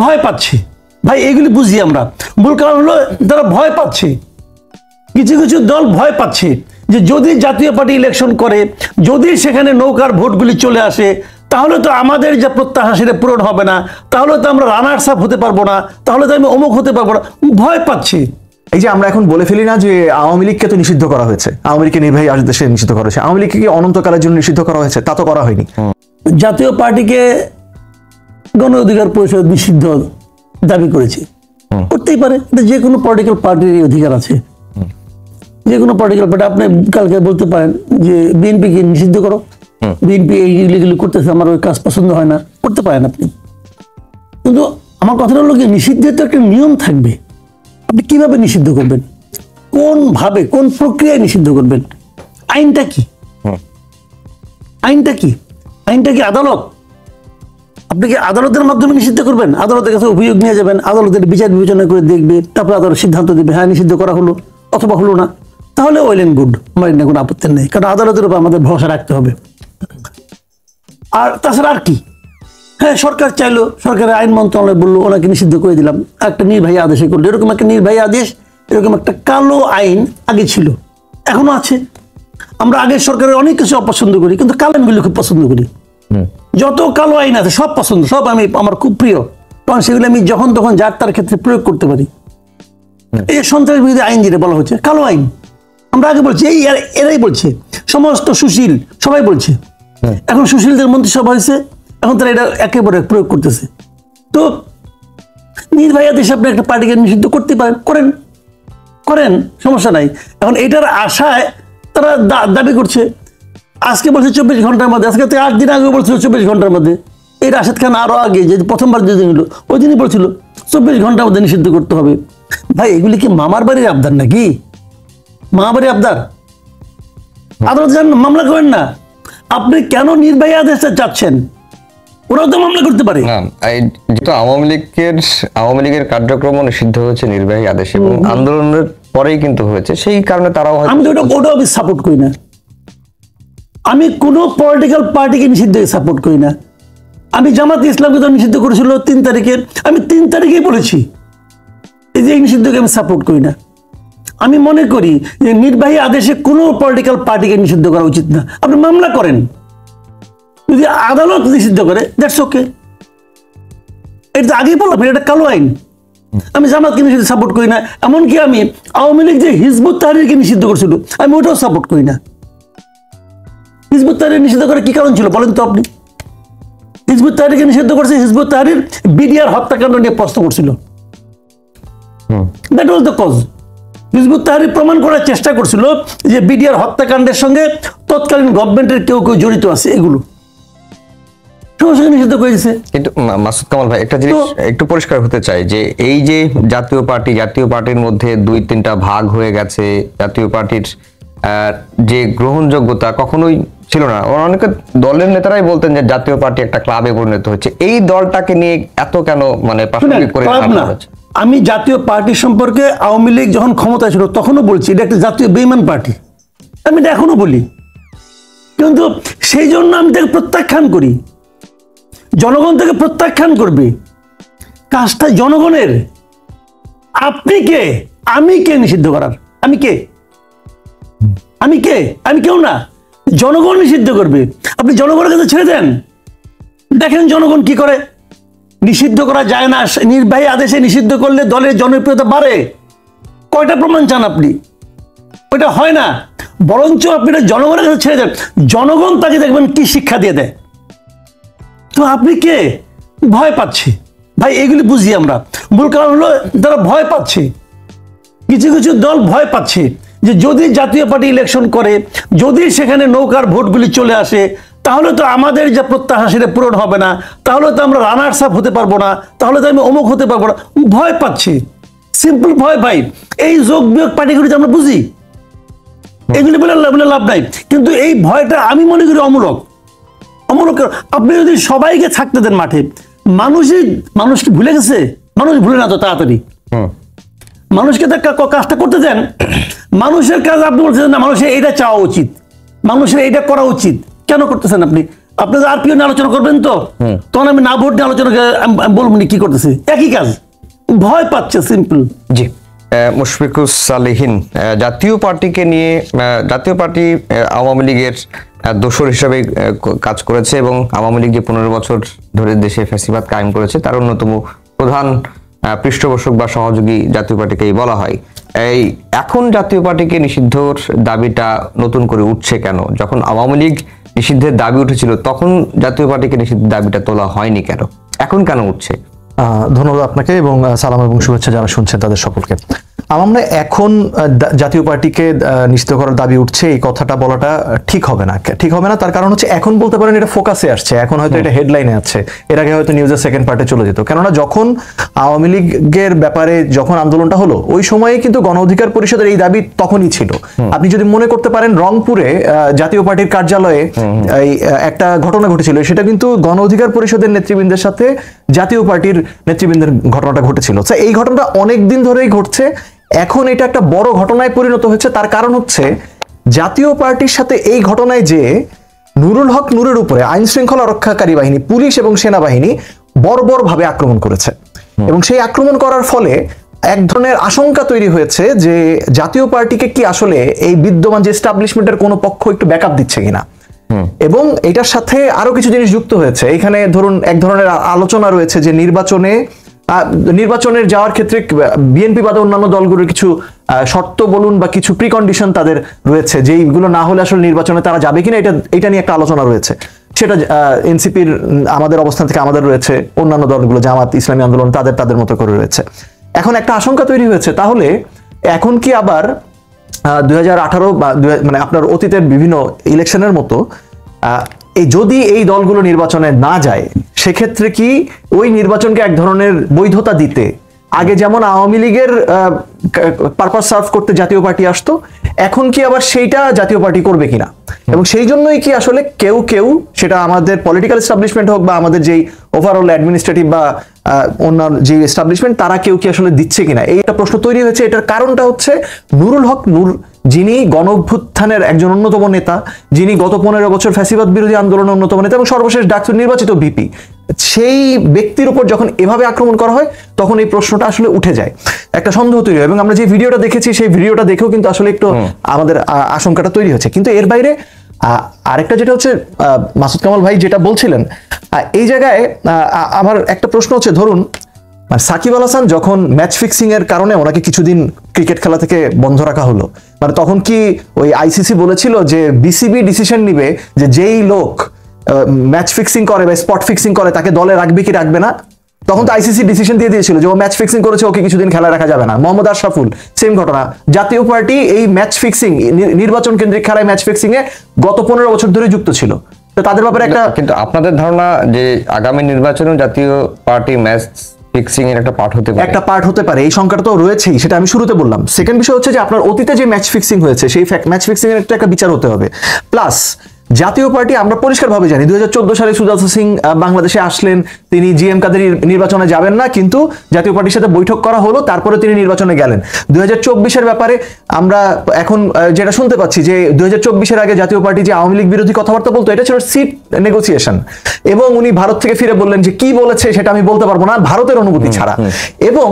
ভয় পাচ্ছে। ভাই এগুলি বুঝি আমরা, মূল কারণ হলো তারা ভয় পাচ্ছে। কিছু কিছু দল ভয় পাচ্ছে যে যদি জাতীয় পার্টি ইলেকশন করে, যদি সেখানে নৌকার ভোটগুলি চলে আসে, তাহলে তো আমাদের যে প্রত্যাশা সেটা পূরণ হবে না, তাহলে তো আমরা রানার্স আপ হতে পারবো না, তাহলে তো আমি অমুক হতে পারবো না। ভয় পাচ্ছে। এই যে আমরা এখন বলে ফেলি না যে আওয়ামী লীগকে তো নিষিদ্ধ করা হয়েছে, আওয়ামী লীগকে নির্বাহী আদেশে নিষিদ্ধ করা হয়েছে, আওয়ামী লীগকে কি অনন্তকালের জন্য নিষিদ্ধ করা হয়েছে? তা তো করা হয়নি। জাতীয় পার্টিকে গণ অধিকার পরিষদ নিষিদ্ধ দাবি করেছে, করতেই পারে, এটা যে কোনো পলিটিক্যাল পার্টির অধিকার আছে। যে কোনো পলিটিক্যাল পার্টি, আপনি কালকে বলতে পারেন যে বিএনপিকে নিষিদ্ধ করো, বিএনপি এইগুলি করতেছে, আমার ওই কাজ পছন্দ হয় না, করতে পারেন আপনি। কিন্তু আমার কথাটা হলো কি, নিষিদ্ধের তো একটা নিয়ম থাকবে। আপনি কিভাবে নিষিদ্ধ করবেন, কোন ভাবে, কোন প্রক্রিয়ায় নিষিদ্ধ করবেন, আইনটা কি? আইনটা কি? আইনটা কি আদালত? আপনি কি আদালতের মাধ্যমে নিষিদ্ধ করবেন? আদালতের কাছে অভিযোগ নিয়ে যাবেন, আদালতের বিচার বিবেচনা করে দেখবে, তারপরে আদালত সিদ্ধান্ত দেবে হ্যাঁ নিষিদ্ধ করা হলো অথবা হলো না। তাহলে ওয়েল এন্ড গুড, আমার এখানে কোনো আপত্তি নেই, কারণ আদালতের উপর আমাদের ভরসা রাখতে হবে। আর তাছাড়া আর কি, হ্যাঁ সরকার চাইলো, সরকারের আইন মন্ত্রণালয় বললো ওনাকে নিষিদ্ধ করে দিলাম, একটা নির্বাহী আদেশে করলো। এরকম একটা নির্বাহী আদেশ, এরকম একটা কালো আইন আগে ছিল, এখনো আছে। আমরা আগের সরকারের অনেক কিছু অপছন্দ করি, কিন্তু কালো আইনগুলি খুব পছন্দ করি। যত কালো আইন আছে সব পছন্দ, সব আমার খুব প্রিয়, কারণ সেগুলো আমি যখন তখন যার তার ক্ষেত্রে প্রয়োগ করতে পারি। এই সন্ত্রাস বিরোধী আইন যেটা বলা হচ্ছে কালো আইন, আমরা আগে বলছি, এই এরাই বলছে, সমস্ত সুশীল সবাই বলছে। এখন সুশীলদের মন্ত্রিসভা হয়েছে, এখন তারা এটা একেবারে প্রয়োগ করতেছে। তো নির্বাহী আদেশে আপনি একটা পার্টিকে নিষিদ্ধ করতে পারেন, করেন করেন, সমস্যা নাই। এখন এটার আশায় তারা দাবি করছে, আজকে বলছে 24 ঘন্টার মধ্যে, আজকে 8 দিন আগে বলছিল 24 ঘন্টার মধ্যে। এই রাশেদ খান আরো আগে যে প্রথমবার যেদিন হলো ওই দিনই বলছিল 24 ঘন্টার মধ্যে নিষিদ্ধ করতে হবে। ভাই এগুলি কি মামার বাড়ির আবদার নাকি? মামার বাড়ির আবদার? আদালতে যান, মামলা করেন না। আপনি কেন নির্বাহী আদেশটা চাচ্ছেন? ওরাও তো মামলা করতে পারে। যেহেতু আওয়ামী লীগের কার্যক্রম নিষিদ্ধ হয়েছে নির্বাহী আদেশ এবং আন্দোলনের পরেই কিন্তু হয়েছে, সেই কারণে তারাও আমি তো ওটাও সাপোর্ট করি না। আমি কোনো পলিটিক্যাল পার্টিকে নিষিদ্ধ সাপোর্ট করি না। আমি জামাত ইসলামকে তো নিষিদ্ধ করেছিল 3 তারিখে, আমি 3 তারিখেই বলেছি এই যে নিষিদ্ধকে আমি সাপোর্ট করি না। আমি মনে করি যে নির্বাহী আদেশে কোনো পলিটিক্যাল পার্টিকে নিষিদ্ধ করা উচিত না। আপনি মামলা করেন, যদি আদালত নিষিদ্ধ করে দ্যাটস ওকে। এটা আগেই বললাম এটা কালো আইন। আমি জামাতকে নিষিদ্ধ সাপোর্ট করি না, এমনকি আমি আওয়ামী লীগ যে হিজবুত তাহরিরকে নিষিদ্ধ করছিল আমি ওটাও সাপোর্ট করি না। হিজবুত তাহরির নিষিদ্ধ করার কি কারণ ছিল বলেন তো আপনি? হিজবুত তাহরিরকে নিষিদ্ধ করছে, হিজবুত তাহরির বিডিআর হত্যাকাণ্ড নিয়ে প্রশ্ন করছিল, that was the cause. Hizb ut Tahrir প্রমাণ করার চেষ্টা করছিল যে বিডিআর হত্যাকাণ্ডের সঙ্গে তৎকালীন গভর্নমেন্টের কেউ কেউ জড়িত আছে, এগুলো নিষিদ্ধ করেছে। কিন্তু মাসুদ কামাল ভাই একটা জিনিস একটু পরিষ্কার হতে চাই, যে এই যে জাতীয় পার্টির মধ্যে 2-3টা ভাগ হয়ে গেছে, জাতীয় পার্টির যে গ্রহণযোগ্যতা কখনোই ছিল না। অনেকে দলের নেতারাই বলতেন যে জাতীয় পার্টি একটা ক্লাবে পরিণত হচ্ছে। এই দলটাকে নিয়ে এত কেন প্রাসঙ্গিক করে না? আমি জাতীয় পার্টি সম্পর্কে আওয়ামী লীগ যখন ক্ষমতায় ছিল তখনও বলছি এটা একটা জাতীয় বেঈমান পার্টি, আমি এটা এখনো বলি। কিন্তু সেই জন্য আমি তাকে প্রত্যাখ্যান করি, জনগণ থেকে প্রত্যাখ্যান করবে। কাজটা জনগণের। আপনি কে, আমি কে নিষিদ্ধ করার? আমি কে? আমি কে? আমি কেউ না, জনগণ নিষিদ্ধ করবে। আপনি জনগণের কাছে ছেড়ে দেন, দেখেন জনগণ কি করে। নিষিদ্ধ করা যায় না, নির্বাহী আদেশে নিষিদ্ধ করলে দলের জনপ্রিয়তা বাড়ে। কয়টা প্রমাণ চান আপনি? ওইটা হয় না। বরঞ্চ আপনি জনগণের কাছে ছেড়ে দেন, জনগণ তাকে দেখবেন কি শিক্ষা দিয়ে দেয়। তো আপনি কে? ভয় পাচ্ছে। ভাই এগুলি বুঝি আমরা, মূল কারণ হলো তারা ভয় পাচ্ছে। কিছু কিছু দল ভয় পাচ্ছে যে যদি জাতীয় পার্টি ইলেকশন করে, যদি সেখানে নৌকার ভোটগুলি চলে আসে, তাহলে তো আমাদের যে প্রত্যাশা সেটা পূরণ হবে না, তাহলে তো আমরা রানার্স আপ হতে পারবো না, তাহলে তো আমি অমুক হতে পারবো না। ভয় পাচ্ছে, সিম্পল ভয়। ভাই এই যোগ বিয়োগ পার্টিগুলিতে আমরা বুঝি, এগুলি বলে লাভ নাই। কিন্তু এই ভয়টা আমি মনে করি অমূলক। আপনি যদি সবাইকে থাকতে দেন মাঠে, মানুষকে ভুলে গেছে? মানুষ ভুলে না তো তাড়াতাড়ি। মানুষকে কাজটা করতে দেন। মানুষের কাজ আপনি বলছেন না, মানুষের এটা চাওয়া উচিত, মানুষের এটা করা উচিত। কেন করতেছেন আপনি? আপনাদের আরপিও নিয়ে আলোচনা করবেন তো, তখন আমি না ভোট নিয়ে আলোচনা আমি বলবো কি করতেছি, একই কাজ, ভয় পাচ্ছে সিম্পল। জি, মুশফিকুস সালেহীন, জাতীয় পার্টিকে নিয়ে, জাতীয় পার্টি আওয়ামী লীগের দোসর হিসাবে কাজ করেছে এবং আওয়ামী লীগ যে 15 বছর ধরে দেশে ফ্যাসিবাদ কায়েম করেছে তার অন্যতম প্রধান পৃষ্ঠপোষক বা সহযোগী জাতীয় পার্টিকেই বলা হয়। এই এখন জাতীয় পার্টিকে নিষিদ্ধর দাবিটা নতুন করে উঠছে কেন? যখন আওয়ামী লীগ নিষিদ্ধের দাবি উঠেছিল তখন জাতীয় পার্টিকে নিষিদ্ধের দাবিটা তোলা হয়নি কেন, এখন কেন উঠছে? ধন্যবাদ আপনাকে এবং সালাম এবং শুভেচ্ছা যারা শুনছেন তাদের সকলকে। আমরা এখন জাতীয় পার্টিকে নিষিদ্ধ করার দাবি উঠছে এই কথাটা বলাটা ঠিক হবে না। ঠিক হবে না তার কারণ হচ্ছে এখন বলতে পারেন এটা ফোকাসে আসছে, এখন হয়তো এটা হেডলাইনে আছে, এর আগে হয়তো নিউজের সেকেন্ড পার্টে চলে যেত। কেননা যখন আওয়ামী লীগের ব্যাপারে যখন আন্দোলনটা হলো ওই সময়ে কিন্তু গণ অধিকার পরিষদের এই দাবি তখনই ছিল। আপনি যদি মনে করতে পারেন রংপুরে জাতীয় পার্টির কার্যালয়ে একটা ঘটনা ঘটেছিল, সেটা কিন্তু গণ অধিকার পরিষদের নেতৃবৃন্দের সাথে জাতীয় পার্টির নেতৃবৃন্দের ঘটনাটা ঘটেছিল। এই ঘটনাটা অনেক দিন ধরেই ঘটছে, এখন এটা একটা বড় ঘটনায় পরিণত হয়েছে। তার কারণ হচ্ছে জাতীয় পার্টির সাথে এই ঘটনায় যে নুরুল হক নূরের উপরে আইন শৃঙ্খলা রক্ষাকারী বাহিনী, পুলিশ এবং সেনাবাহিনী বর্বরভাবে আক্রমণ করেছে এবং সেই আক্রমণ করার ফলে এক ধরনের আশঙ্কা তৈরি হয়েছে যে জাতীয় পার্টিকে কি আসলে এই বিদ্যমান যে এস্টাবলিশমেন্টের কোনো পক্ষ একটু ব্যাকআপ দিচ্ছে কিনা। এবং এটার সাথে আরো কিছু জিনিস যুক্ত হয়েছে। এখানে ধরুন এক ধরনের আলোচনা রয়েছে যে নির্বাচনের যাওয়ার ক্ষেত্রে বিএনপি বাদে অন্যান্য দলগুলোর কিছু শর্ত বলুন বা কিছু প্রিকন্ডিশন তাদের রয়েছে, যেইগুলো না হলে আসলে নির্বাচনে তারা যাবে কিনা এটা নিয়ে একটা আলোচনা রয়েছে। সেটা এনসিপির আমাদের অবস্থান থেকে আমাদের রয়েছে, অন্যান্য দলগুলো জামাত, ইসলামী আন্দোলন তাদের মতো করে রয়েছে। এখন একটা আশঙ্কা তৈরি হয়েছে, তাহলে এখন কি আবার 2018 বা মানে আপনার অতীতের বিভিন্ন ইলেকশনের মতো যদি এই দলগুলো নির্বাচনে না যায় সেক্ষেত্রে কি ওই নির্বাচনকে এক ধরনের বৈধতা দিতে আগে যেমন আওয়ামী লীগের পারপাস সার্ভ করতে জাতীয় পার্টি আসতো, এখন কি আবার সেইটা জাতীয় পার্টি করবে কিনা? এবং সেই জন্যই কি আসলে কেউ সেটা আমাদের পলিটিক্যাল এস্টাবলিশমেন্ট হোক বা আমাদের যেই ওভারঅল অ্যাডমিনিস্ট্রেটিভ বা অন্যান্য যে এস্টাবলিশমেন্ট তারা কেউ কি আসলে দিচ্ছে কিনা, এইটা প্রশ্ন তৈরি হয়েছে। এটার কারণটা হচ্ছে নুরুল হক নূর, যিনি গণ অভ্যুত্থানের একজন অন্যতম নেতা, যিনি গত 15 বছর ফ্যাসিবাদ বিরোধী আন্দোলনের অন্যতম নেতা এবং সর্বশেষ ডাকসুর নির্বাচিত ভিপি, সেই ব্যক্তির উপর যখন এভাবে আক্রমণ করা হয় তখন এই প্রশ্নটা আসলে উঠে যায়, একটা সন্দেহ তৈরি হয়। এবং আমরা যে ভিডিওটা দেখেছি সেই ভিডিওটা দেখেও কিন্তু আসলে একটু আমাদের আশঙ্কাটা তৈরি হচ্ছে। কিন্তু এর বাইরে আরেকটা যেটা হচ্ছে মাসুদ কামাল ভাই যেটা বলছিলেন, এই জায়গায় আমার একটা প্রশ্ন হচ্ছে, ধরুন সাকিব আল হাসান যখন ম্যাচ ফিক্সিং এর কারণে ওনাকে কিছুদিন ক্রিকেট খেলা থেকে বন্ধ রাখা হলো, মানে তখন কি ওই আইসিসি বলেছিল যে বিসিবি ডিসিশন নিবে যে যেই লোক ম্যাচ ফিক্সিং করে বা স্পট ফিক্সিং করে তাকে দলে রাখবে কি রাখবে না? তখন তো আইসিসি ডিসিশন দিয়ে দিয়েছিল যে ও ম্যাচ ফিক্সিং করেছে, ওকে কিছুদিন খেলা রাখা যাবে না। মোহাম্মদ আশরাফুল সেম ঘটনা। জাতীয় পার্টি এই ম্যাচ ফিক্সিং, নির্বাচন কেন্দ্রিক খেলায় ম্যাচ ফিক্সিং এ গত 15 বছর ধরে যুক্ত ছিল। তো তাদের ব্যাপারে একটা, কিন্তু আপনাদের ধারণা যে আগামী নির্বাচনেও জাতীয় পার্টি ম্যাচ ফিক্সিং এর একটা পার্ট হতে পারে, এই সংখ্যাটা তো রয়েছেই, সেটা আমি শুরুতে বললাম। সেকেন্ড বিষয় হচ্ছে যে আপনার অতীতে যে ম্যাচ ফিক্সিং হয়েছে সেই ম্যাচ ফিক্সিং এর একটা বিচার হতে হবে। প্লাস জাতীয় পার্টি আমরা পরিষ্কারভাবে জানি 2014 সালে সুজাত সিং বাংলাদেশে আসলেন, তিনি জিএম কাদের নির্বাচনে যাবেন না, কিন্তু জাতীয় পার্টির সাথে বৈঠক করা হলো, তারপরে তিনি নির্বাচনে গেলেন। 2024-এর ব্যাপারে আমরা এখন যেটা শুনতে পাচ্ছি যে 2024-এর আগে জাতীয় পার্টি যে আওয়ামী লীগ বিরোধী কথাবার্তা বলতো, এটা ছিল সিট নেগোসিয়েশন, এবং উনি ভারত থেকে ফিরে বললেন যে কি বলেছে সেটা আমি বলতে পারবো না ভারতের অনুমতি ছাড়া। এবং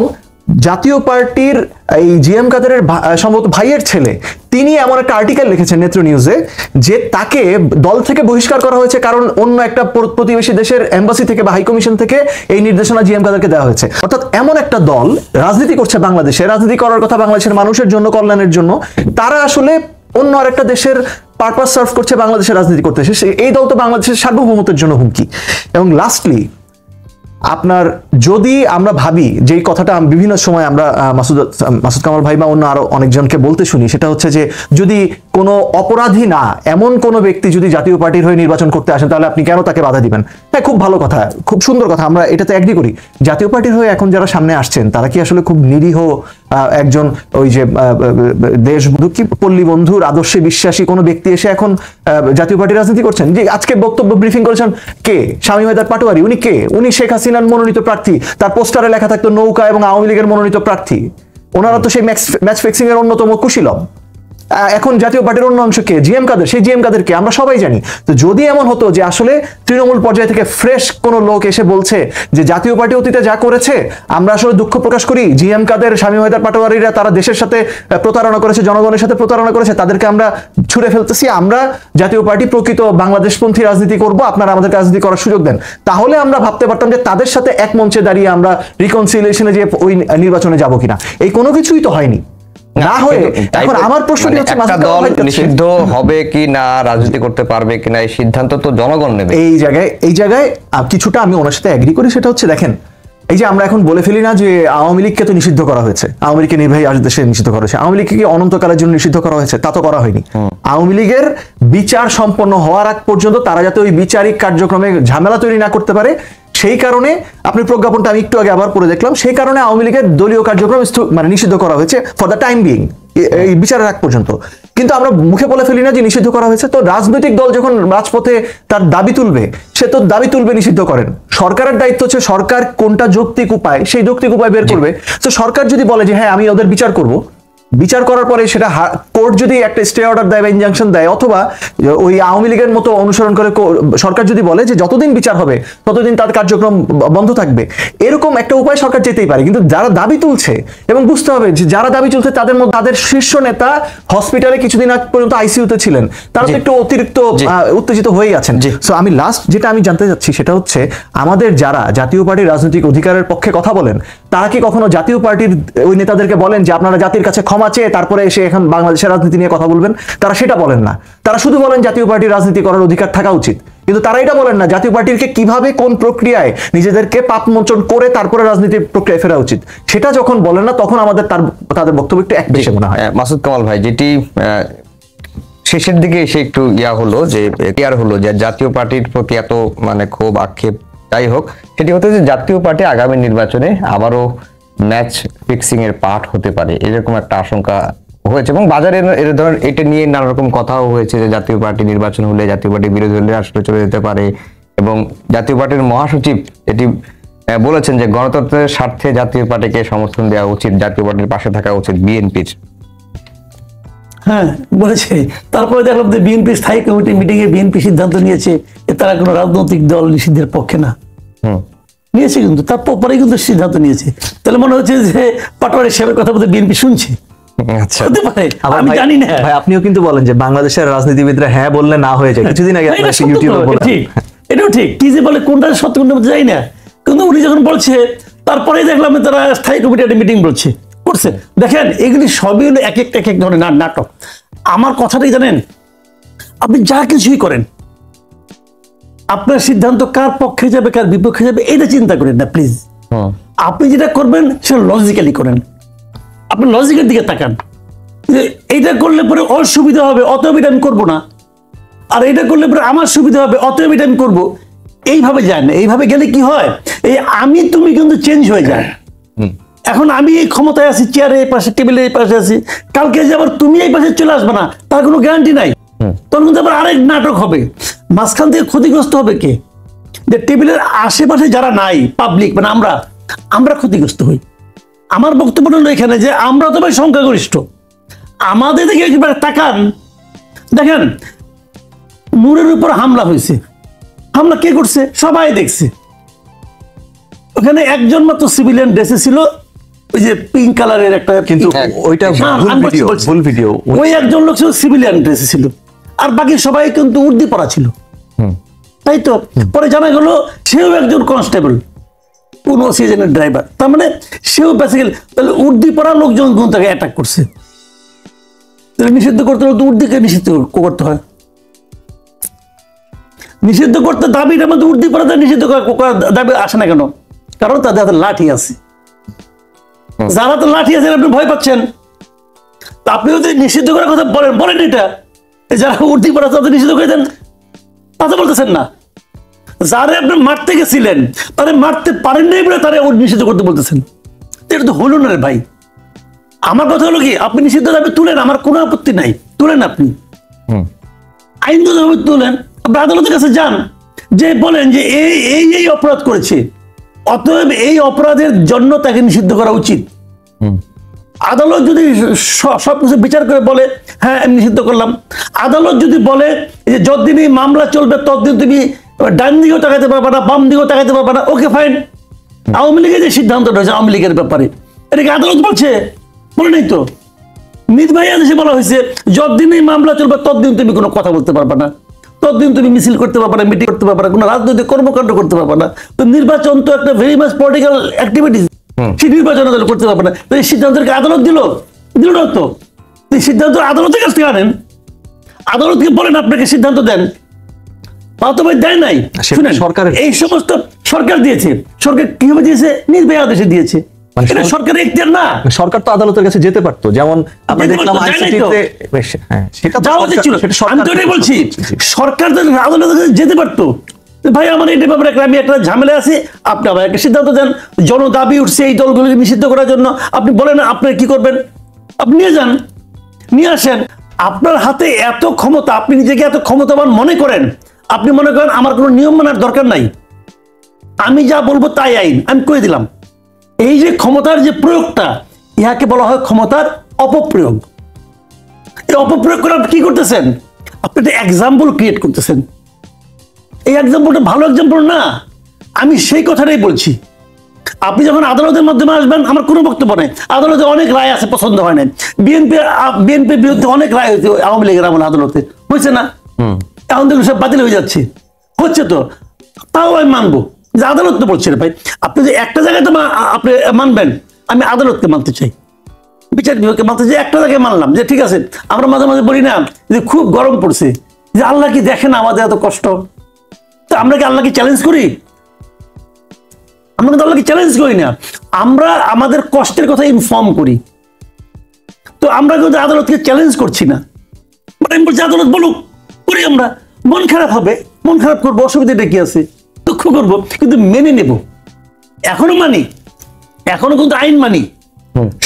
জাতীয় পার্টির এই জিএম কাদেরের সম্ভবত ভাইয়ের ছেলে, তিনি এমন একটা আর্টিকেল লিখেছেন নেত্র নিউজে যে তাকে দল থেকে বহিষ্কার করা হয়েছে কারণ অন্য একটা প্রতিবেশী দেশের এম্বাসি থেকে বা হাই কমিশন থেকে এই নির্দেশনা জিএম কাদেরকে দেওয়া হয়েছে। অর্থাৎ এমন একটা দল রাজনীতি করছে বাংলাদেশে, রাজনীতি করার কথা বাংলাদেশের মানুষের জন্য, কল্যাণের জন্য, তারা আসলে অন্য আরেকটা দেশের পারপাস সার্ভ করছে, বাংলাদেশের রাজনীতি করতেছে। এই দল তো বাংলাদেশের সার্বভৌমত্বের জন্য হুমকি। এবং লাস্টলি আপনার যদি আমরা ভাবি যে কথাটা বিভিন্ন সময় আমরা মাসুদ কামাল ভাই বা অন্য আরো অনেকজনকে বলতে শুনি, সেটা হচ্ছে যে যদি কোনো অপরাধী না এমন কোনো ব্যক্তি যদি জাতীয় পার্টির হয়ে নির্বাচন করতে আসেন তাহলে আপনি কেন তাকে বাধা দিবেন? হ্যাঁ, খুব ভালো কথা, খুব সুন্দর কথা, আমরা এটাতে এগ্রি করি। জাতীয় পার্টির হয়ে এখন যারা সামনে আসছেন তারা কি আসলে খুব নিরীহ একজন ওই যে দেশবন্ধু পল্লী বন্ধুর আদর্শে বিশ্বাসী কোনো ব্যক্তি এসে এখন জাতীয় পার্টির রাজনীতি করছেন? যে আজকে বক্তব্য ব্রিফিং করেছেন কে? শামীম হায়দার পাটোয়ারি। উনি কে? উনি শেখ হাসিনার মনোনীত প্রার্থী, তার পোস্টারে লেখা থাকতো নৌকা এবং আওয়ামী লীগের মনোনীত প্রার্থী। ওনারা তো সেই ম্যাচ ফিক্সিং এর অন্যতম কুশীলব। এখন জাতীয় পার্টির অন্য অংশকে জিএম কাদের, সেই জিএম কাদেরকে আমরা সবাই জানি। তো যদি এমন হতো যে আসলে তৃণমূল পর্যায় থেকে ফ্রেশ কোন লোক এসে বলছে যে জাতীয় পার্টি অতীতে যা করেছে আমরা আসলে দুঃখ প্রকাশ করি, জিএম কাদের, শামীম হায়দার পাটোয়ারিরা তারা দেশের সাথে প্রতারণা করেছে, জনগণের সাথে প্রতারণা করেছে, তাদেরকে আমরা ছুড়ে ফেলতেছি, আমরা জাতীয় পার্টি প্রকৃত বাংলাদেশপন্থী রাজনীতি করব, আপনারা আমাদের রাজনীতি করার সুযোগ দেন, তাহলে আমরা ভাবতে পারতাম যে তাদের সাথে এক মঞ্চে দাঁড়িয়ে আমরা রিকনসিলিয়েশনে যে ওই নির্বাচনে যাব কিনা। এই কোনো কিছুই তো হয়নি, না হয়ে এখন আমার প্রশ্নটি হচ্ছে একটা দল নিষিদ্ধ হবে কি না, রাজনীতি করতে পারবে কিনা, এই সিদ্ধান্ত তো জনগণ নেবে। এই জায়গায় কিছুটা আমি ওনার সাথে এগ্রি করি। সেটা হচ্ছে দেখেন, এই যে আমরা এখন বলে ফেলি না যে আওয়ামী লীগকে তো নিষিদ্ধ করা হয়েছে, আওয়ামী লীগকে নির্বাহী আদেশে নিষিদ্ধ করা হয়েছে, আওয়ামী লীগকে কি অনন্তকালের জন্য নিষিদ্ধ করা হয়েছে? তা তো করা হয়নি। আওয়ামী লীগের বিচার সম্পন্ন হওয়ার আগ পর্যন্ত তারা যাতে ওই বিচারিক কার্যক্রমে ঝামেলা তৈরি না করতে পারে, সেই কারণে আপনি প্রজ্ঞাপনটা আমি একটু আগে আবার পড়ে দেখলাম, সেই কারণে আওয়ামী লীগের দলীয় কার্যক্রম মানে নিষিদ্ধ করা হয়েছে ফর দ্য টাইম বিং, এই বিচারের আগ পর্যন্ত। কিন্তু আমরা মুখে বলে ফেলি না যে নিষিদ্ধ করা হয়েছে। তো রাজনৈতিক দল যখন রাজপথে তার দাবি তুলবে, সে তো দাবি তুলবে, নিষিদ্ধ করেন। সরকারের দায়িত্ব হচ্ছে সরকার কোনটা যৌক্তিক উপায়, সেই যৌক্তিক উপায় বের করবে। তো সরকার যদি বলে যে হ্যাঁ আমি ওদের বিচার করব, বিচার করার পরে সেটা কোর্ট যদি একটা স্টে অর্ডার দেয় বা ইনজাংশন দেয়, অথবা ওই আওয়ামী লীগের মতো অনুসরণ করে সরকার যদি বলে যে যতদিন বিচার হবে ততদিন তার কার্যক্রম বন্ধ থাকবে, এরকম একটা উপায় সরকার যেতেই পারে। কিন্তু যারা দাবি তুলছে, এবং বুঝতে হবে যে যারা দাবি তুলছে তাদের মধ্যে তাদের শীর্ষ নেতা হসপিটালে কিছুদিন আগ পর্যন্ত আইসিইউতে ছিলেন, তারা তো একটু অতিরিক্ত উত্তেজিত হয়েই আছেন। সো আমি লাস্ট যেটা আমি জানতে চাচ্ছি সেটা হচ্ছে, আমাদের যারা জাতীয় পার্টির রাজনৈতিক অধিকারের পক্ষে কথা বলেন, তারা কি কখনো জাতীয় পার্টির ওই নেতাদেরকে বলেন যে আপনারা জাতির কাছে ক্ষমা চেয়ে তারপরে এসে এখন বাংলাদেশের রাজনীতি নিয়ে কথা বলবেন? তারা সেটা বলেন না। তারা শুধু বলেন জাতীয় পার্টির রাজনীতি করার অধিকার থাকা উচিত, কিন্তু তারা এটা বলেন না জাতীয় পার্টিকে কিভাবে কোন প্রক্রিয়ায় নিজেদেরকে পাপ মোচন করে তারপরে রাজনীতির প্রক্রিয়ায় ফেরা উচিত। সেটা যখন বলেন না, তখন আমাদের তাদের বক্তব্য একটু একপেশে মনে হয়। মাসুদ কামাল ভাই, যেটি শেষের দিকে এসে একটু হলো যে ক্লিয়ার হলো যে জাতীয় পার্টির প্রতি এত মানে ক্ষোভ আক্ষেপ, যাই হোক, সেটি হতে যে জাতীয় পার্টি আগামী নির্বাচনে আবারও ম্যাচ ফিক্সিং এর পার্ট হতে পারে, এরকম একটা আশঙ্কা হয়েছে। এবং বাজারে এর ধরনের এটা নিয়ে নানা রকম কথাও হয়েছে যে জাতীয় পার্টি নির্বাচন হলে জাতীয় পার্টি বিরোধী দলে রাষ্ট্রে চলে যেতে পারে। এবং জাতীয় পার্টির মহাসচিব এটি বলেছেন যে গণতন্ত্রের স্বার্থে জাতীয় পার্টিকে সমর্থন দেওয়া উচিত, জাতীয় পার্টির পাশে থাকা উচিত বিএনপির। হ্যাঁ বলেছে। তারপরে দেখলাম যে বিএনপি স্থায়ী কমিটি মিটিং এ বিএনপি সিদ্ধান্ত নিয়েছে যে তারা কোনো রাজনৈতিক দল নিষিদ্ধের পক্ষে না, নিয়েছে কিন্তু তারপরে কিন্তু সিদ্ধান্ত নিয়েছে। তাহলে মনে হচ্ছে যে পাটোয়ারি সাহেবের কথা বলতে বিএনপি শুনছে। আচ্ছা, হতে পারে, আমি জানি না। ভাই আপনিও কিন্তু বলেন যে বাংলাদেশের রাজনীতিবিদরা হ্যাঁ বললে না হয়ে যায়। কিছুদিন আগে আপনারা ইউটিউবে বলেন, এটাও ঠিক, কি যে বলে কোনটা সত্য কোনটা যাই না, কিন্তু উনি যখন বলছে তারপরে দেখলাম তারা স্থায়ী কমিটি একটা মিটিং করছে। দেখেন এগুলি সবই হলো এক এক ধরনের নাটক। আমার কথাটাই জানেন, আপনি যা কিছুই করেন আপনার সিদ্ধান্ত কার পক্ষে যাবে কার বিপক্ষে যাবে এটা চিন্তা করেন না প্লিজ। আপনি যেটা করবেন সেটা লজিক্যালি করেন, আপনি লজিকের দিকে তাকান যে এইটা করলে পরে ওর সুবিধা হবে অতএব এটা আমি করবো না, আর এটা করলে পরে আমার সুবিধা হবে অতএব এটা আমি করবো। এইভাবে যায় না। এইভাবে গেলে কি হয়, এই আমি তুমি কিন্তু চেঞ্জ হয়ে যায়। এখন আমি এই ক্ষমতায় আছি, চেয়ারে এই পাশে, টেবিলের এই পাশে আছি, কালকে যে আবার তুমি এই পাশে চলে আসবে না তার কোনো গ্যারান্টি নাই। তখন কিন্তু আবার আরেক নাটক হবে, মাঝখান থেকে ক্ষতিগ্রস্ত হবে কে, যে টেবিলের আশেপাশে যারা নাই পাবলিক, মানে আমরা ক্ষতিগ্রস্ত হই। আমার বক্তব্য হলো এখানে যে আমরা তো ভাই সংখ্যাগরিষ্ঠ, আমাদের দিকে একবার তাকান। দেখেন নূরের উপর হামলা হয়েছে, হামলা কে করছে সবাই দেখছে। ওখানে একজন মাত্র সিভিলিয়ান ড্রেসে ছিল, ওই যে পিঙ্ক কালারের একটা, কিন্তু ওইটা ভুল ভিডিও। ওই একজন লোক ছিল সিভিলিয়ান ড্রেসে ছিল, আর বাকি সবাই কিন্তু উর্দি পরা ছিল, তাই তো? পরে জানা গেল সেও একজন কনস্টেবল, কোন সিজনের ড্রাইভার, তার মানে সেও বেসিক্যালি তাহলে উর্দি পরা লোকজন তাকে অ্যাটাক করছে। তাহলে নিষিদ্ধ করতে হলে তো উর্দিকে নিষিদ্ধ করতে হয়, নিষিদ্ধ করতে দাবির মধ্যে উর্দি পরাতে নিষিদ্ধ দাবি আসে না কেন? কারণ তাদের হাতে লাঠি আছে। যারা তো লাঠি আছে আপনি ভয় পাচ্ছেন, আপনি যদি নিষিদ্ধ করার কথা বলেন এটা, যারা উর্দি পরা তাদের নিষিদ্ধ করে দেন, তা বলতেছেন না। যারা আপনি মারতে গেছিলেন তাদের মারতে পারেন নাই বলে তারা নিষিদ্ধ করতে বলতেছেন, এটা তো হলো না রে ভাই। আমার কথা হলো কি, আপনি নিষিদ্ধ দাবি তুলেন, আমার কোনো আপত্তি নাই, তুলেন, আপনি আইনগতভাবে তুলেন, আপনি আদালতের কাছে যান, যে বলেন যে এই অপরাধ করেছে, অতএব এই অপরাধের জন্য তাকে নিষিদ্ধ করা উচিত। আদালত যদি সবকিছু বিচার করে বলে হ্যাঁ আমি নিষিদ্ধ করলাম, আদালত যদি বলে যে যতদিন এই মামলা চলবে ততদিন তুমি ডান দিকেও তাকাতে পারবে না, বাম দিকেও তাকাতে পারবে না, ওকে ফাইন। আওয়ামী লীগের যে সিদ্ধান্তটা হয়েছে আওয়ামী লীগের ব্যাপারে, এটাকে আদালত বলছে? বলে নেই তো। নির্ভয়া দেশে বলা হয়েছে যতদিন এই মামলা চলবে ততদিন তুমি কোনো কথা বলতে পারবে না, ততদিন তুমি মিছিল করতে পারবে না, মিটিং করতে পারবে না, কোনো রাজনৈতিক কর্মকাণ্ড করতে পারবে না। তো নির্বাচন তো একটা ভেরি মাচ পলিটিক্যাল অ্যাক্টিভিটিস, সেই নির্বাচন করতে পারবে না। তো এই সিদ্ধান্তকে আদালত দিল না তো। এই সিদ্ধান্ত আদালতের কাছ থেকে আনেন, আদালতকে বলেন আপনাকে সিদ্ধান্ত দেন, অথবা দেয় নাই। শুনেন, সরকারের এই সমস্ত সরকার দিয়েছে। সরকার কিভাবে দিয়েছে? নির্ভয়া দেশে দিয়েছে। এটা সরকারের এখতিয়ার না। সরকার তো আদালতের কাছে যেতে পারতো, যেমন আমরা যেতে দেখলাম পারতো, যায়নি তো। আইসিটিতে। হ্যাঁ, সেটা তো যাওয়া উচিত ছিল। সেটা সরকার আমি তো এটাই বলছি, জি। সরকার তো আদালতের কাছে যেতে পারতো। ভাই আমার এটা ব্যাপারে আমি একটা ঝামেলা আছি, আপনি আবার একটা সিদ্ধান্ত দেন। জনদাবি উঠছে এই দলগুলোকে নিষিদ্ধ করার জন্য, আপনি বলেন আপনি কি করবেন, আপনি নিয়ে যান, নিয়ে আসেন। আপনার হাতে এত ক্ষমতা, আপনি নিজেকে এত ক্ষমতাবান মনে করেন, আপনি মনে করেন আমার কোনো নিয়ম মানার দরকার নাই, আমি যা বলবো তাই আইন, আমি করে দিলাম। এই যে ক্ষমতার যে প্রয়োগটা, ইহাকে বলা হয় ক্ষমতার অপপ্রয়োগ। এই অপপ্রয়োগ করে আপনি কি করতেছেন? আপনি একটা এক্সাম্পল ক্রিয়েট করতেছেন। এই এক্সাম্পলটা ভালো এক্সাম্পল না, আমি সেই কথাটাই বলছি। আপনি যখন আদালতের মাধ্যমে আসবেন, আমার কোনো বক্তব্য নেই। আদালতে অনেক রায় আছে, পছন্দ হয় না। বিএনপির বিরুদ্ধে অনেক রায় হয়েছে আওয়ামী লীগের আমলে, আদালতে হয়েছে না? এখন দেখুন সব বাতিল হয়ে যাচ্ছে, হচ্ছে তো। তাও আমি মানবো যে আদালত তো বলছে ভাই, আপনি যে একটা জায়গায় তো আপনি মানবেন, আমি আদালতকে মানতে চাই, বিচার বিভাগকে মানতে চাই। একটা জায়গায় মানলাম যে ঠিক আছে। আমরা মাঝে মাঝে বলি না যে খুব গরম পড়ছে, যে আল্লাহ কি দেখেন আমাদের এত কষ্ট? তো আমরা কি আল্লাহকে চ্যালেঞ্জ করি? আমরা কিন্তু আল্লাহকে চ্যালেঞ্জ করি না, আমরা আমাদের কষ্টের কথা ইনফর্ম করি। তো আমরা কিন্তু আদালতকে চ্যালেঞ্জ করছি না, মানে আমি বলছি আদালত বলুক, করি আমরা। মন খারাপ হবে, মন খারাপ করবো, অসুবিধাটা কি আছে? দুঃখ করবো, কিন্তু মেনে নেব। এখনো মানি, এখনো কিন্তু আইন মানি।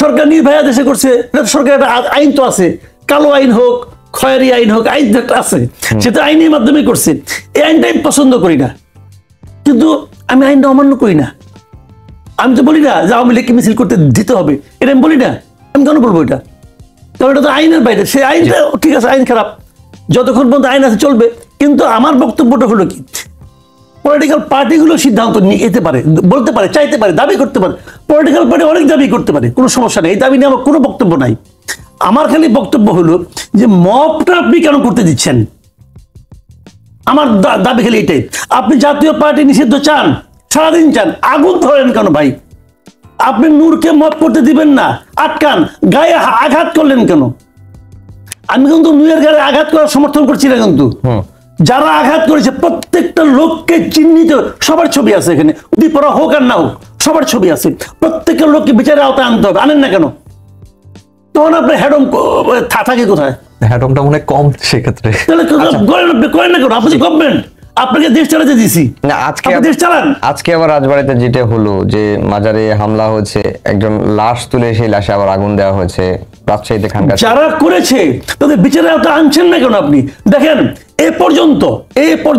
সরকার নির্ভয়া দেশে করছে, সরকার আইন তো আছে, কালো আইন হোক, খয়েরি আইন হোক, আইন একটা আছে, সেটা আইনের মাধ্যমে করছে। এই আইনটা আমি পছন্দ করি না, কিন্তু আমি আইনটা অমান্য করি না। আমি তো বলি না যে আওয়ামী লীগকে মিছিল করতে দিতে হবে, এটা আমি বলি না। আমি কেন বলবো এটা? কারণ এটা তো আইনের বাইরে। সেই আইনটা ঠিক আছে, আইন খারাপ, যতক্ষণ পর্যন্ত আইন আছে চলবে। কিন্তু আমার বক্তব্যটা হলো কি, পলিটিক্যাল পার্টিগুলো সিদ্ধান্ত নিতে পারে, বলতে পারে, চাইতে পারে, দাবি করতে পারে। পলিটিক্যাল পার্টি অনেক দাবি করতে পারে, কোনো সমস্যা নেই। এই দাবি নিয়ে আমার কোনো বক্তব্য নাই। আমার খালি বক্তব্য হলো যে মবটা আপনি কেন করতে দিচ্ছেন? আমার দাবি খালি এটাই। আপনি জাতীয় পার্টি নিষিদ্ধ চান, সারাদিন চান, আগুন ধরেন কেন ভাই? আপনি নূরকে মব করতে দিবেন না, আটকান। গায়ে আঘাত করলেন কেন? আমি কিন্তু নূরের গায়ে আঘাত করার সমর্থন করছি না, কিন্তু যারা আঘাত করেছে প্রত্যেকটা লোককে চিহ্নিত, সবার ছবি আছে এখানে, উদিপরা হোক আর না হোক, সবার ছবি আছে। প্রত্যেকটা লোককে বিচারের আওতায় আনতে হবে। আনেন না কেন? তখন আপনার হেডম থাকে কোথায়? হ্যাডমটা মনে হয় কম সেক্ষেত্রে। তাহলে করেন না কেন? আপনি গভর্নমেন্ট, আপনাকে দেশ চালাতে দিছি না, আজকে আপনি দেশ চালান। আজকে আবার রাজবাড়িতে যেটা হলো, যে মাজারে হামলা হয়েছে, একজন লাশ তুলে সেই লাশে আবার আগুন দেওয়া হয়েছে, রাজশাহীতে খানকা। যারা করেছে তাদের বিচারের আওতায় আনছেন না কেন আপনি? দেখেন এ পর্যন্ত,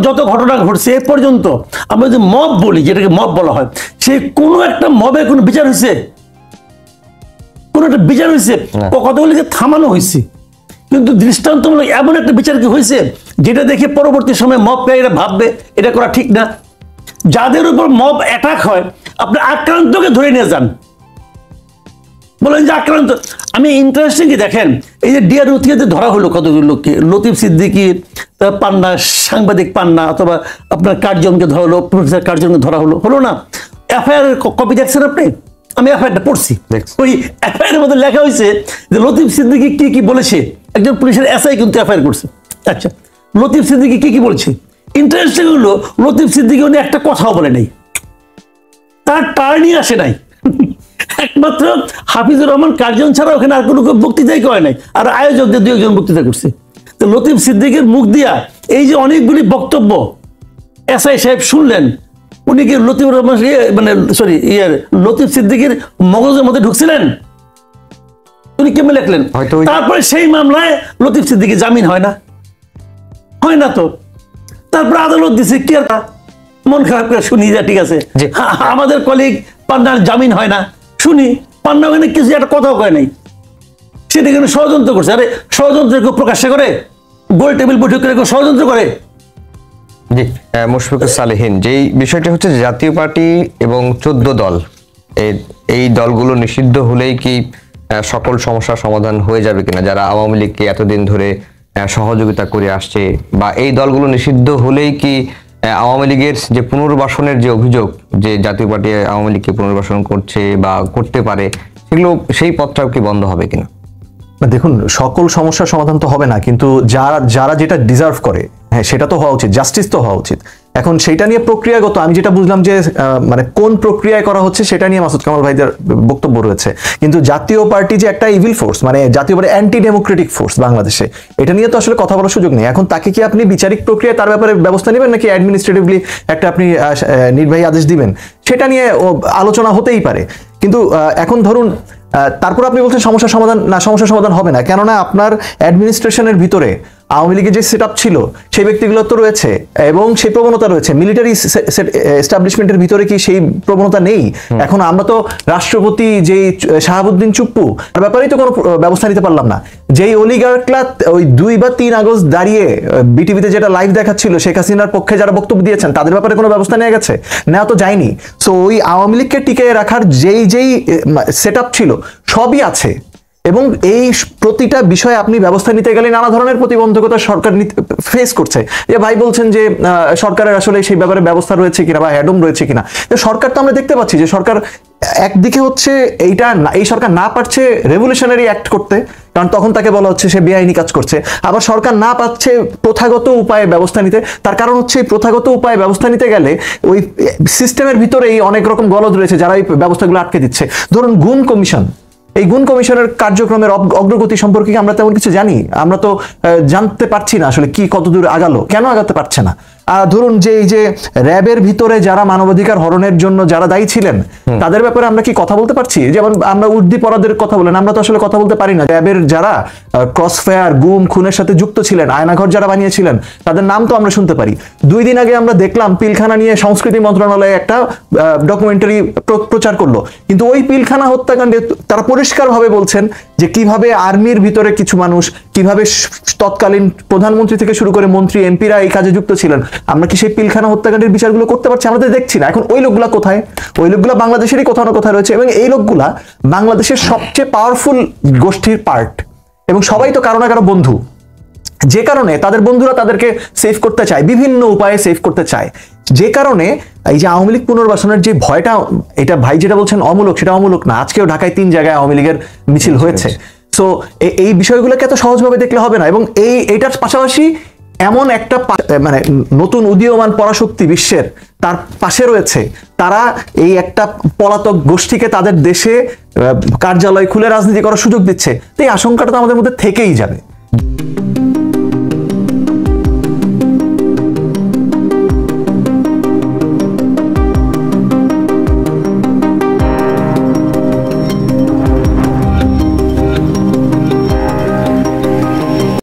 যত ঘটনা ঘটছে এ পর্যন্ত, আমরা যদি মব বলি, যেটাকে মব বলা হয়, সে কোনো একটা মবে কোনো বিচার হয়েছে? কোন একটা বিচার হয়েছে? কতগুলিকে থামানো হয়েছে, কিন্তু দৃষ্টান্তমূলক এমন একটা বিচার কি হয়েছে যেটা দেখে পরবর্তী সময় মব প্রায়ীরা ভাববে এটা করা ঠিক না? যাদের উপর মব অ্যাটাক হয়, আপনি আক্রান্তকে ধরে নিয়ে যান, বলেন যে আক্রান্ত। আমি ইন্টারেস্টিং কি দেখেন, এই যে ডিয়ার উথিয়াতে ধরা হলো কতগুলো লোককে, লতিফ সিদ্দিকী, পান্না, সাংবাদিক পান্না, অথবা আপনার কার্জনকে ধরা হলো, প্রফেসর কার্জনকে ধরা হলো, হলো না? এফআইআর কপি দেখছেন আপনি? আমি এফআইআরটা পড়ছি। ওই এফআইআর মধ্যে লেখা হয়েছে যে লতিফ সিদ্দিকী কি কি বলেছে। একজন পুলিশের এসআই কিন্তু এফআইআর করছে। আচ্ছা, লতিফ সিদ্দিকী কি কি বলছে? ইন্টারেস্টিং হলো, লতিফ সিদ্দিকী উনি একটা কথাও বলে নাই, তার টার্নই আসে নাই। একমাত্র হাফিজুর রহমান কার্জন ছাড়া ওখানে আর কোনো বক্তৃতাই করে নাই, আর আয়োজকদের দু একজন বক্তৃতা করছে। তো লতিফ সিদ্দিকীর মুখ দিয়া এই যে অনেকগুলি বক্তব্য এসআই সাহেব শুনলেন, উনি কি লতিফ রহমান মানে সরি লতিফ সিদ্দিকীর মগজের মধ্যে ঢুকছিলেন? উনি কেমন লেখলেন? তারপরে সেই মামলায় লতিফ সিদ্দিকী জামিন হয় না, হয় না তো। তারপরে আদালত দিছে কি, আর মন খারাপ করে শুনি যা, ঠিক আছে আমাদের কলিগ পান্নার জামিন হয় না, শুনি পান্না ওখানে কিছু একটা কথাও কয় নাই, সেটা কেন ষড়যন্ত্র করছে? আরে ষড়যন্ত্র কেউ প্রকাশ্যে করে? গোল টেবিল বৈঠক করে কেউ ষড়যন্ত্র করে? জি, মুশফিকুর সালেহীন, যেই বিষয়টা হচ্ছে যে জাতীয় পার্টি এবং 14 দল, এই দলগুলো নিষিদ্ধ হলেই কি সকল সমস্যার সমাধান হয়ে যাবে কিনা, যারা আওয়ামী লীগকে এতদিন ধরে সহযোগিতা করে আসছে, বা এই দলগুলো নিষিদ্ধ হলেই কি আওয়ামী লীগের যে পুনর্বাসনের যে অভিযোগ যে জাতীয় পার্টি আওয়ামী লীগকে পুনর্বাসন করছে বা করতে পারে, সেগুলো সেই পথটাও কি বন্ধ হবে কিনা? দেখুন, সকল সমস্যার সমাধান তো হবে না, কিন্তু যারা যারা যেটা ডিজার্ভ করে, হ্যাঁ, সেটা তো হওয়া উচিত, জাস্টিস তো হওয়া উচিত। এখন সেইটা নিয়ে প্রক্রিয়াগত আমি যেটা বুঝলাম যে মানে কোন প্রক্রিয়ায় করা হচ্ছে সেটা নিয়ে মাসুদ কামাল ভাইদের বক্তব্য রয়েছে, কিন্তু জাতীয় পার্টি যে একটা ইভিল ফোর্স, মানে জাতীয় পার্টি অ্যান্টি ডেমোক্রেটিক ফোর্স বাংলাদেশে, এটা নিয়ে তো আসলে কথা বলার সুযোগ নেই। এখন তাকে কি আপনি বিচারিক প্রক্রিয়ায় তার ব্যাপারে ব্যবস্থা নেবেন, নাকি অ্যাডমিনিস্ট্রেটিভলি একটা আপনি নির্বাহী আদেশ দিবেন, সেটা নিয়ে আলোচনা হতেই পারে। কিন্তু এখন ধরুন তারপর আপনি বলছেন সমস্যার সমাধান না, সমস্যার সমাধান হবে না, কেননা আপনার অ্যাডমিনিস্ট্রেশনের ভিতরে আওয়ামী লীগের যে সেট আপ ছিল সেই ব্যক্তিগুলো তো রয়েছে এবং সেই প্রবণতা রয়েছে। মিলিটারি এস্টাবলিশমেন্টের ভিতরে কি সেই প্রবণতা নেই? এখন আমরা তো রাষ্ট্রপতি যে শাহাবুদ্দিন চুপ্পু, তার ব্যাপারেই তো কোনো ব্যবস্থা নিতে পারলাম না। যেই অলিগার্করা ওই 2 বা 3 আগস্ট দাঁড়িয়ে বিটিভিতে যেটা লাইভ দেখাচ্ছিল শেখ হাসিনার পক্ষে যারা বক্তব্য দিয়েছেন, তাদের ব্যাপারে কোনো ব্যবস্থা নেওয়া গেছে? নেওয়া তো যায়নি। সো ওই আওয়ামী লীগকে টিকিয়ে রাখার যেই সেট আপ ছিল সবই আছে, এবং এই প্রতিটা বিষয়ে আপনি ব্যবস্থা নিতে গেলে নানা ধরনের প্রতিবন্ধকতা সরকার ফেস করছে। যে ভাই বলছেন যে সরকারের আসলে সেই ব্যাপারে ব্যবস্থা রয়েছে কিনা বা হ্যাডম রয়েছে কিনা, সরকার তো আমরা দেখতে পাচ্ছি যে সরকার একদিকে হচ্ছে এই সরকার না পারছে রেভলিউশনারি অ্যাক্ট করতে, কারণ তখন তাকে বলা হচ্ছে সে বেআইনি কাজ করছে। আবার সরকার না পাচ্ছে প্রথাগত উপায়ে ব্যবস্থা নিতে, তার কারণ হচ্ছে এই প্রথাগত উপায়ে ব্যবস্থা নিতে গেলে ওই সিস্টেমের ভিতরেই অনেক রকম গলদ রয়েছে যারা এই ব্যবস্থাগুলো আটকে দিচ্ছে। ধরুন গুণ কমিশন, এই গুণ কমিশনের কার্যক্রমের অগ্রগতি সম্পর্কে আমরা তেমন কিছু জানি? আমরা তো জানতে পারছি না আসলে কি কতদূর আগালো, কেন আগাতে পারছে না। ধরুন যে এই যে র্যাবের ভিতরে যারা মানবাধিকার হরণের জন্য যারা দায়ী ছিলেন, তাদের ব্যাপারে আমরা কি কথা বলতে পারছি? যেমন আমরা উর্দি পরাদের কথা বলেন, আমরা তো আসলে কথা বলতে পারি না। র্যাবের যারা ক্রসফায়ার, গুম, খুনের সাথে যুক্ত ছিলেন, আয়নাঘর যারা বানিয়েছিলেন, তাদের নাম তো আমরা শুনতে পারি। 2 দিন আগে আমরা দেখলাম পিলখানা নিয়ে সংস্কৃতি মন্ত্রণালয়ে একটা ডকুমেন্টারি প্রচার করলো, কিন্তু ওই পিলখানা হত্যাকাণ্ডে তারা পরিষ্কারভাবে বলছেন যে কিভাবে আর্মির ভিতরে কিছু মানুষ, কিভাবে তৎকালীন প্রধানমন্ত্রী থেকে শুরু করে মন্ত্রী, এমপিরা এই কাজে যুক্ত ছিলেন। আমরা কি সেই পিলখানা হত্যাকাণ্ডের বিচারগুলো করতে পারছি? আমরা তো দেখছি না। এখন ওই লোকগুলা কোথায়? ওই লোকগুলা বাংলাদেশেরই কোথাও না কোথায় রয়েছে, এবং এই লোকগুলা বাংলাদেশের সবচেয়ে পাওয়ারফুল গোষ্ঠীর পার্ট, এবং সবাই তো কারো না কারো বন্ধু, যে কারণে তাদের বন্ধুরা তাদেরকে সেভ করতে চায়, বিভিন্ন উপায়ে সেভ করতে চায়। যে কারণে এই যে আওয়ামী লীগ পুনর্বাসনের যে ভয়টা, এটা ভাই যেটা বলছেন অমূলক, সেটা অমূলক না। আজকেও ঢাকায় 3 জায়গায় আওয়ামী লীগের মিছিল হয়েছে। সো এই বিষয়গুলোকে এত সহজভাবে দেখলে হবে না, এবং এইটার পাশাপাশি এমন একটা মানে নতুন উদীয়মান পরাশক্তি বিশ্বের তার পাশে রয়েছে, তারা এই একটা পলাতক গোষ্ঠীকে তাদের দেশে কার্যালয় খুলে রাজনীতি করার সুযোগ দিচ্ছে। তো এই আশঙ্কাটা তো আমাদের মধ্যে থেকেই যাবে।